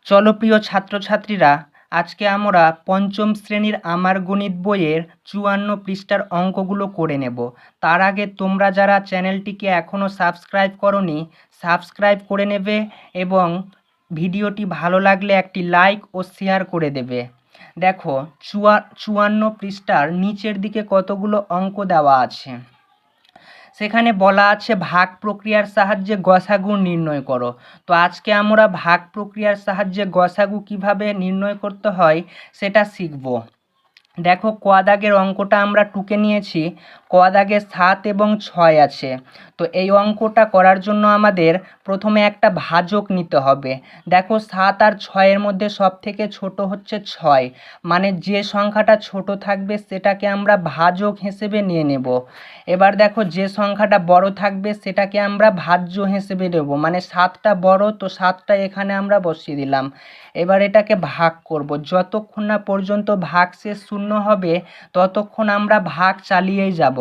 চলো প্রিয় ছাত্রছাত্রীরা, আজকে আমরা পঞ্চম শ্রেণীর আমার গণিত বইয়ের ৫৪ পৃষ্ঠার অঙ্কগুলো করে নেব। তার আগে তোমরা যারা চ্যানেলটিকে এখনও সাবস্ক্রাইব করোনি, সাবস্ক্রাইব করে নেবে এবং ভিডিওটি ভালো লাগলে একটি লাইক ও শেয়ার করে দেবে। দেখো ৫৪ পৃষ্ঠার নিচের দিকে কতগুলো অঙ্ক দেওয়া আছে। সেখানে বলা আছে ভাগ প্রক্রিয়ার সাহায্যে গসাগু নির্ণয় করো। তো আজকে আমরা ভাগ প্রক্রিয়ার সাহায্যে গসাগু কিভাবে নির্ণয় করতে হয় সেটা শিখব। দেখো ক দাগের অঙ্কটা আমরা টুকে নিয়েছি। ক দাগে ৭ এবং ৬ আছে। তো এই অঙ্কটা করার জন্য আমাদের প্রথমে একটা ভাজক নিতে হবে। দেখো ৭ আর ৬-এর মধ্যে সবথেকে ছোট হচ্ছে ৬, মানে যে সংখ্যাটা ছোট থাকবে সেটাকে আমরা ভাজক হিসেবে নিয়ে নেব। এবার দেখো যে সংখ্যাটা বড় থাকবে সেটাকে আমরা ভাজ্য হিসেবে নেব, মানে ৭টা বড়, তো ৭টা এখানে আমরা বসিয়ে দিলাম। এবার এটাকে ভাগ করব। যতক্ষণ না পর্যন্ত ভাগশেষ শূন্য হবে ততক্ষণ আমরা ভাগ চালিয়েই যাব।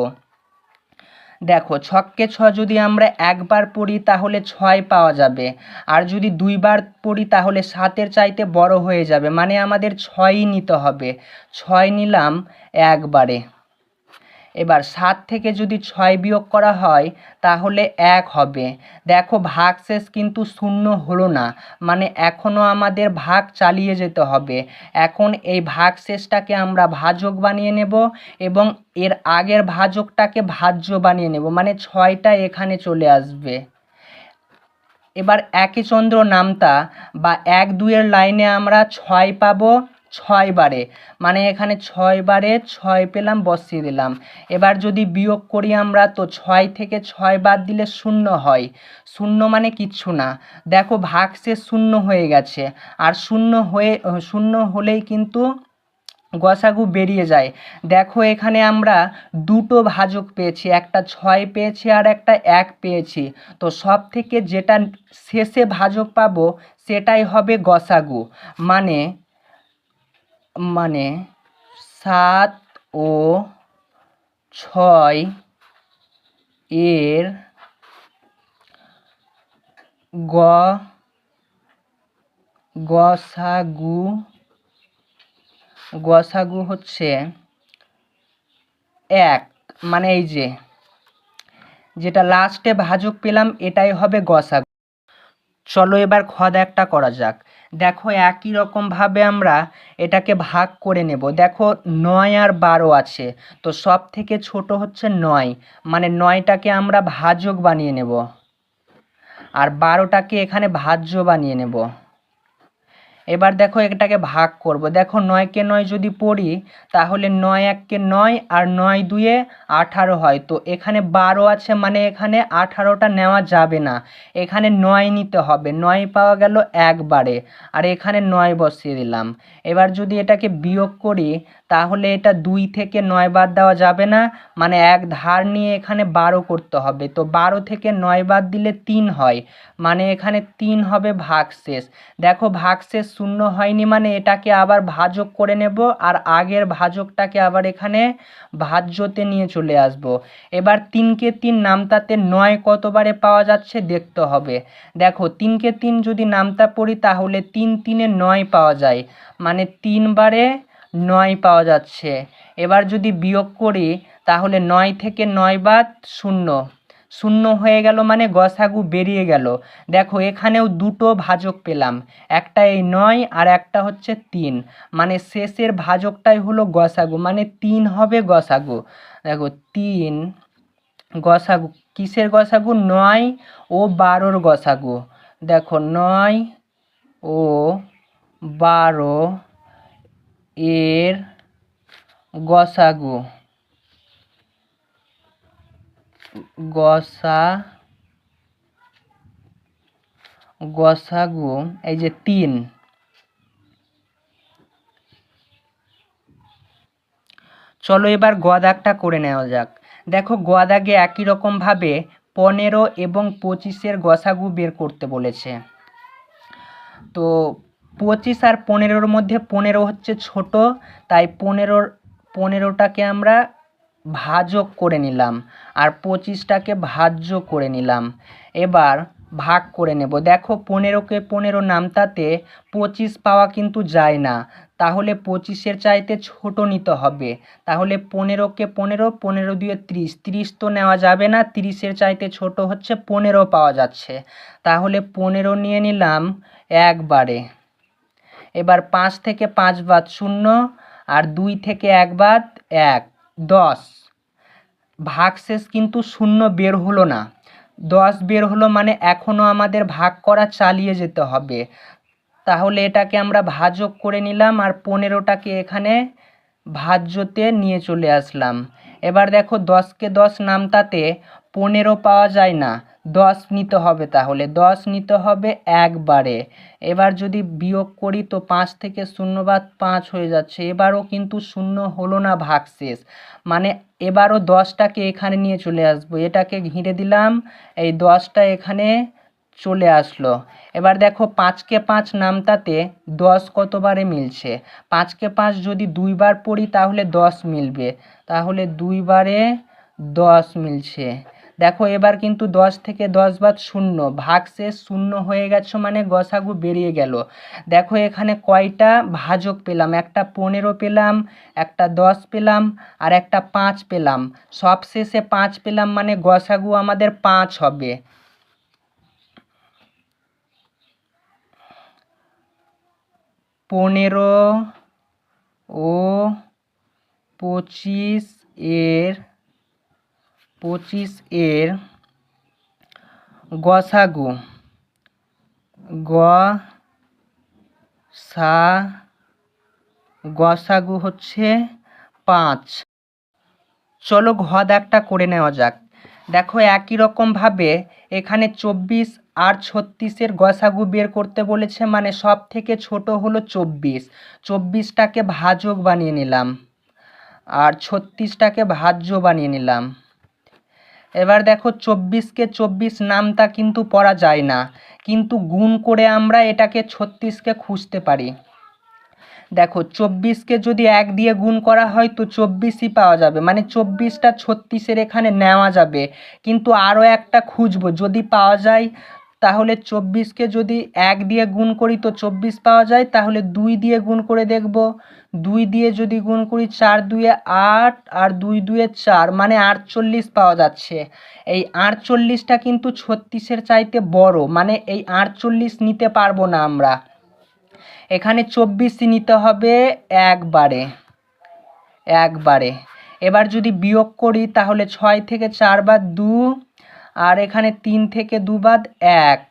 দেখো ৬কে ৬ যদি আমরা একবার পড়ি তাহলে ৬ পাওয়া যাবে, আর যদি দুইবার পড়ি তাহলে ৭-এর চাইতে বড় হয়ে যাবে, মানে আমাদের ৬ই নিতে হবে। ৬ নিলাম একবারে। এবার ৭ থেকে যদি ৬ বিয়োগ করা হয় তাহলে ১ হবে। দেখো ভাগশেষ কিন্তু শূন্য হলো না, মানে এখনও আমাদের ভাগ চালিয়ে যেতে হবে। এখন এই ভাগশেষটাকে আমরা ভাজক বানিয়ে নেব এবং এর আগের ভাজকটাকে ভাজ্য বানিয়ে নেব, মানে ৬টা এখানে চলে আসবে। এবার একে চন্দ্র নামতা বা ১-২-এর লাইনে আমরা ৬ পাবো ৬ বারে, মানে এখানে ৬ বারে ৬ পেলাম, বসিয়ে দিলাম। এবার যদি বিয়োগ করি আমরা, তো ৬ থেকে ৬ বাদ দিলে ০ হয়। ০ মানে কিচ্ছু না। দেখো ভাগশেষ ০ হয়ে গেছে, আর ০ হলেই কিন্তু গসাগু বেরিয়ে যায়। দেখো এখানে আমরা দুটো ভাজক পেয়েছি, একটা ৬ পেয়েছি আর একটা ১ পেয়েছি। তো সব থেকে যেটা শেষে ভাজক পাবো সেটাই হবে গসাগু, মানে ৭ ও ৬ এর গসাগু হচ্ছে ১, মানে এই যেটা লাস্টে ভাজক পেলাম এটাই হবে গসাগু। চলো এবার খ দাগটা করা যাক। দেখো একই রকমভাবে আমরা এটাকে ভাগ করে নেব। দেখো ৯ আর ১২ আছে, তো সব থেকে ছোট হচ্ছে ৯, মানে ৯টাকে আমরা ভাজক বানিয়ে নেব আর ১২টাকে এখানে ভাজ্য বানিয়ে নেব। এবার দেখো এটাকে ভাগ করব। দেখো ৯কে ৯ যদি পড়ি তাহলে ৯ ১-কে ৯ আর ৯ ২-এ ১৮ হয়। তো এখানে ১২ আছে, মানে এখানে ১৮টা নেওয়া যাবে না, এখানে ৯ নিতে হবে। ৯ পাওয়া গেল একবারে, আর এখানে ৯ বসিয়ে দিলাম। এবার যদি এটাকে বিয়োগ করি তাহলে এটা ২ থেকে ৯ বাদ দেওয়া যাবে না, মানে এক ধার নিয়ে এখানে ১২ করতে হবে। তো ১২ থেকে ৯ বাদ দিলে ৩ হয়, মানে এখানে ৩ হবে ভাগশেষ। দেখো ভাগশেষ ০ হয়নি, মানে এটাকে আবার ভাজক করে নেব আর আগের ভাজকটাকে আবার এখানে ভাজ্যতে নিয়ে চলে আসব। এবার ৩কে ৩ নামতাতে ৯ কতবারে পাওয়া যাচ্ছে দেখতে হবে। দেখো ৩কে ৩ যদি নামতা পড়ি তাহলে ৩ ৩-এ ৯ পাওয়া যায়, মানে ৩ বারে ৯ পাওয়া যাচ্ছে। এবার যদি বিয়োগ করি তাহলে ৯ থেকে ৯ বাদ ০ হয়ে গেল, মানে গসাগু বেরিয়ে গেল। দেখো এখানেও দুটো ভাজক পেলাম, একটা এই ৯ আর একটা হচ্ছে ৩, মানে শেষের ভাজকটাই হলো গসাগু, মানে ৩ হবে গসাগু। দেখো ৩ গসাগু কিসের গসাগু? ৯ ও ১২-র গসাগু। দেখো ৯ ও ১২ এর গসাগু গসাগু এই যে ৩। চলো এবার গ দাগটা করে নেওয়া যাক। দেখো গ দাগে একই রকমভাবে ১৫ এবং ২৫-এর গসাগু বের করতে বলেছে। তো ২৫ আর ১৫-র মধ্যে ১৫ হচ্ছে ছোট, তাই ১৫টাকে আমরা ভাজক করে নিলাম আর ২৫টাকে ভাজ্য করে নিলাম। এবার ভাগ করে নেব। দেখো 15কে 15 নামতাতে 25 পাওয়া কিন্তু যায় না, তাহলে 25-এর চাইতে ছোট নিতে হবে। তাহলে 15কে 15, 15 দিয়ে 30, 30 তো নেওয়া যাবে না, 30-এর চাইতে ছোট হচ্ছে 15 পাওয়া যাচ্ছে, তাহলে 15 নিয়ে নিলাম একবারে। এবার 5 থেকে 5 বাদ 0, আর 2 থেকে 1 বাদ 1, 10। ভাগশেষ কিন্তু 0 বের হলো না, 10 বের হলো, মানে এখনও আমাদের ভাগ করা চালিয়ে যেতে হবে। তাহলে এটাকে আমরা ভাজক করে নিলাম, আর 15টাকে এখানে ভাজ্যতে নিয়ে চলে আসলাম। এবার দেখো 10কে 10 নামতাতে 15 পাওয়া যায় না, 10 নিতে হবে, তাহলে 10 নিতে হবে একবারে। এবার যদি বিয়োগ করি তো 5 থেকে 0 বাদ 5 হয়ে যাচ্ছে, এবারও কিন্তু 0 হলো না ভাগশেষ, মানে এবারও 10টাকে এখানে নিয়ে চলে আসবো, এটাকে ঘিরে দিলাম, এই 10টা এখানে চলে আসলো। এবার দেখো 5কে 5 নামতাতে 10 কতবারে মিলছে, 5কে 5 যদি 2 বার পড়ি তাহলে 10 মিলবে, তাহলে 2 বারে 10 মিলছে। দেখো এবার কিন্তু 10 থেকে 10 বাদ 0, ভাগশেষ 0 হয়ে গেছে, মানে গসাগু বেরিয়ে গেল। দেখো এখানে কয়টা ভাজক পেলাম, একটা 15 পেলাম, একটা 10 পেলাম, আর একটা 5 পেলাম, সবশেষে 5 পেলাম, মানে গসাগু আমাদের 5 হবে। 15 ও 25 এর গসাগু গসাগু হচ্ছে 5। চলো ঘ দাগটা করে নেওয়া যাক। দেখো একই রকমভাবে এখানে 24 আর 36-এর গসাগু বের করতে বলেছে, মানে সব থেকে ছোট হলো 24, 24টাকে ভাজক বানিয়ে নিলাম, আর 36টাকে ভাজ্য বানিয়ে নিলাম। এবার দেখো 24কে 24 নামতা কিন্তু পড়া যায় না, কিন্তু গুণ করে আমরা এটাকে 36কে খুঁজতে পারি। দেখো 24কে যদি 1 দিয়ে গুণ করা হয় তো 24ই পাওয়া যাবে, মানে 24টা 36-এর এখানে নেওয়া যাবে, কিন্তু আরও একটা খুঁজবো, যদি পাওয়া যায় তাহলে 24কে যদি 1 দিয়ে গুণ করি তো 24 পাওয়া যায়, তাহলে 2 দিয়ে গুণ করে দেখব, 2 দিয়ে যদি গুণ করি 4 2-এ 8, আর 2 2-এ 4, মানে 48 পাওয়া যাচ্ছে। এই 48টা কিন্তু 36-এর চাইতে বড়, মানে এই 48 নিতে পারবো না আমরা, এখানে 24 নিতে হবে একবারে। এবার যদি বিয়োগ করি তাহলে 6 থেকে 4 বাদ 2, আর এখানে 3 থেকে 2 বাদ 1,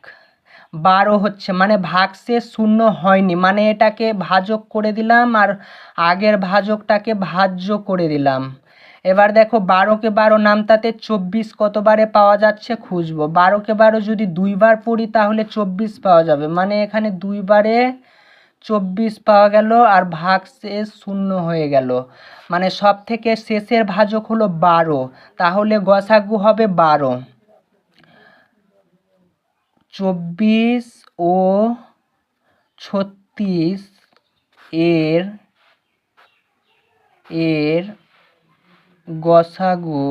12 হচ্ছে, মানে ভাগশেষ 0 হয়নি, মানে এটাকে ভাজক করে দিলাম, আর আগের ভাজকটাকে ভাজ্য করে দিলাম। এবার দেখো 12কে 12 নামতাতে 24 কতবারে পাওয়া যাচ্ছে খুঁজবো, 12কে 12 যদি 2 বার পড়ি তাহলে 24 পাওয়া যাবে, মানে এখানে 2 বারে 24 পাওয়া গেল, আর ভাগশেষ 0 হয়ে গেল, মানে সব থেকে শেষের ভাজক হলো 12, তাহলে গসাগু হবে 12। 24 ও 36 এর গসাগু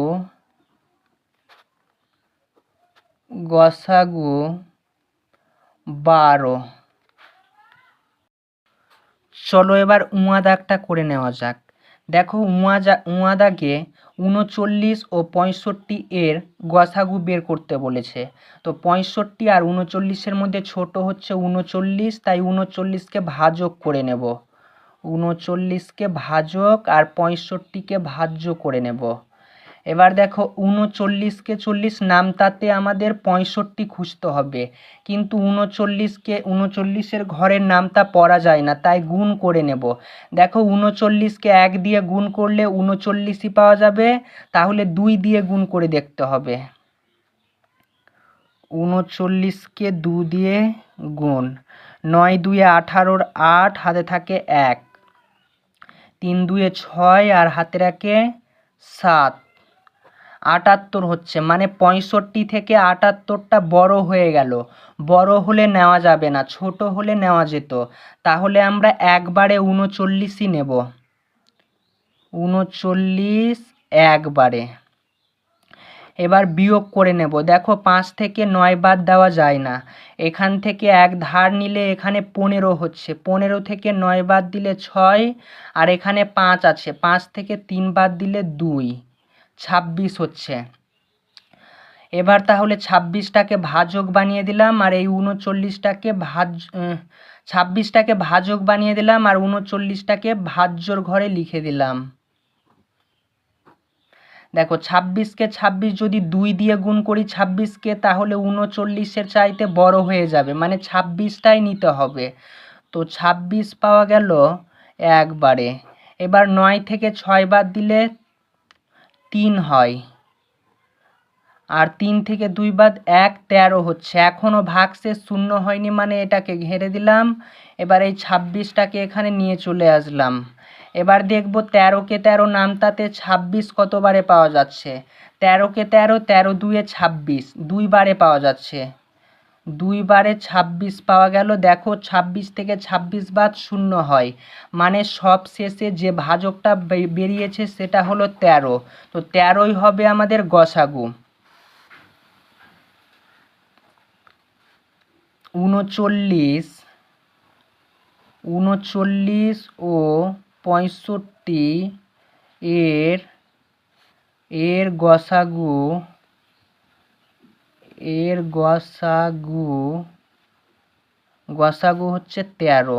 12। চলো এবার উঁ দাগটা করে নেওয়া যাক। দেখো উঁ দাগে 39 ও 65 এর গসাগু বের করতে বলেছে, তো 65 আর 39-এর মধ্যে ছোট হচ্ছে 39, তাই 39কে ভাজক করে নেব, 39কে ভাজক আর 65কে ভাজ্য করে নেব। এবার দেখো 39কে 40 নামতাতে আমাদের 65 খুঁজতে হবে, কিন্তু 39-এর ঘরের নামতা পড়া যায় না, তাই গুণ করে নেব। দেখো 39কে 1 দিয়ে গুণ করলে 39ই পাওয়া যাবে, তাহলে 2 দিয়ে গুণ করে দেখতে হবে। 39কে 2 দিয়ে গুণ, 9 2-এ 18, 8 হাতে থাকে 1, 3 2-এ 6, আর হাতে রাখে 7, 78 হচ্ছে, মানে 65 থেকে 78টা বড় হয়ে গেল, বড় হলে নেওয়া যাবে না, ছোট হলে নেওয়া যেত, তাহলে আমরা একবারে 39ই নেব, 39 একবারে। এবার বিয়োগ করে নেব। দেখো 5 থেকে 9 বাদ দেওয়া যায় না, এখান থেকে এক ধার নিলে এখানে 15 হচ্ছে, 15 থেকে 9 বাদ দিলে 6, আর এখানে 5 আছে, 5 থেকে 3 বাদ দিলে 2, 26 হচ্ছে। এবার তাহলে 26টাকে ভাজক বানিয়ে দিলাম, আর এই 39টাকে 26টাকে ভাজক বানিয়ে দিলাম, আর 39টাকে ভাজ্যর ঘরে লিখে দিলাম। দেখো 26কে 26 যদি 2 দিয়ে গুণ করি 26কে, তাহলে 39-এর চাইতে বড় হয়ে যাবে, মানে 26টাই নিতে হবে। তো 26 পাওয়া গেল একবারে। এবার 9 থেকে 6 বাদ দিলে 3 হয়, আর 3 থেকে 2 বাদ 1, 13 হচ্ছে। এখনও ভাগশেষ শূন্য হয়নি, মানে এটাকে ঘেরে দিলাম। এবার এই 26টাকে এখানে নিয়ে চলে আসলাম। এবার দেখব 13কে 13 নামতাতে 26 কতবারে পাওয়া যাচ্ছে। 13কে 13, 13 2-এ 26, 2 বারে পাওয়া যাচ্ছে। 2 বারে 26 পাওয়া গেল। দেখো 26 থেকে 26 বাদ 0 হয়, মানে সব শেষে যে ভাজকটা বেরিয়েছে সেটা হলো 13। তো 13ই হবে আমাদের গসাগু। 39 ও 65 এর গসাগু হচ্ছে 13।